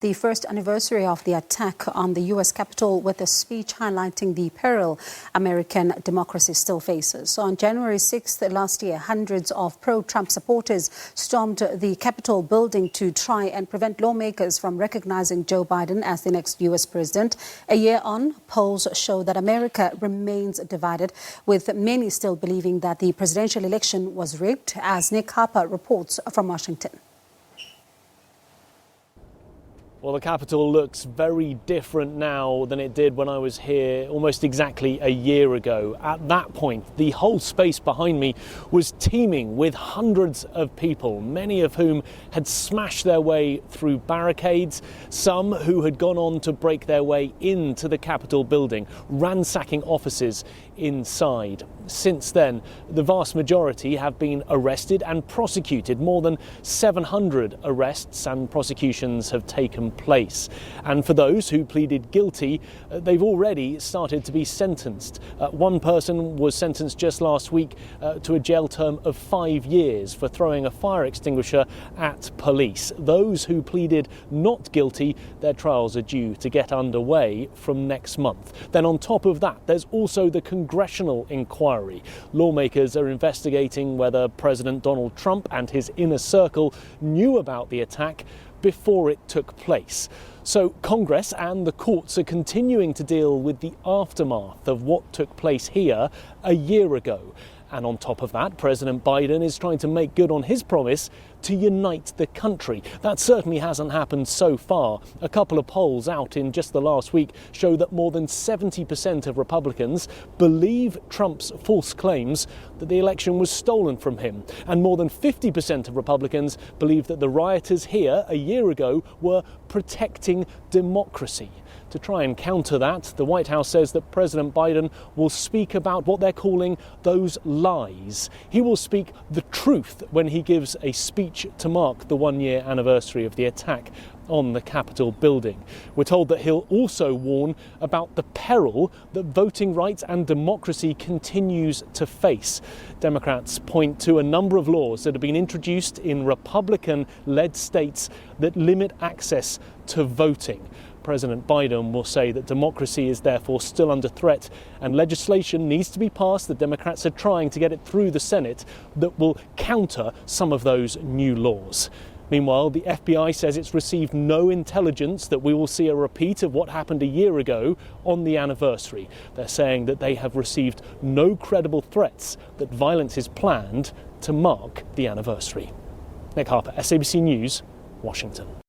The first anniversary of the attack on the U.S. Capitol with a speech highlighting the peril American democracy still faces. So on January 6th last year, hundreds of pro-Trump supporters stormed the Capitol building to try and prevent lawmakers from recognizing Joe Biden as the next U.S. president. A year on, polls show that America remains divided, with many still believing that the presidential election was rigged, as Nick Harper reports from Washington. Well, the Capitol looks very different now than it did when I was here almost exactly a year ago. At that point, the whole space behind me was teeming with hundreds of people, many of whom had smashed their way through barricades, some who had gone on to break their way into the Capitol building, ransacking offices inside. Since then, the vast majority have been arrested and prosecuted. More than 700 arrests and prosecutions have taken place. And for those who pleaded guilty, they've already started to be sentenced. One person was sentenced just last week to a jail term of 5 years for throwing a fire extinguisher at police. Those who pleaded not guilty, their trials are due to get underway from next month. Then on top of that, there's also the congressional inquiry. Lawmakers are investigating whether President Donald Trump and his inner circle knew about the attack before it took place. So Congress and the courts are continuing to deal with the aftermath of what took place here a year ago. And on top of that, President Biden is trying to make good on his promise to unite the country. That certainly hasn't happened so far. A couple of polls out in just the last week show that more than 70% of Republicans believe Trump's false claims that the election was stolen from him. And more than 50% of Republicans believe that the rioters here a year ago were protecting democracy. To try and counter that, the White House says that President Biden will speak about what they're calling those lies. He will speak the truth when he gives a speech to mark the one-year anniversary of the attack on the Capitol building. We're told that he'll also warn about the peril that voting rights and democracy continues to face. Democrats point to a number of laws that have been introduced in Republican-led states that limit access to voting. President Biden will say that democracy is therefore still under threat and legislation needs to be passed. The Democrats are trying to get it through the Senate that will counter some of those new laws. Meanwhile, the FBI says it's received no intelligence that we will see a repeat of what happened a year ago on the anniversary. They're saying that they have received no credible threats that violence is planned to mark the anniversary. Nick Harper, SABC News, Washington.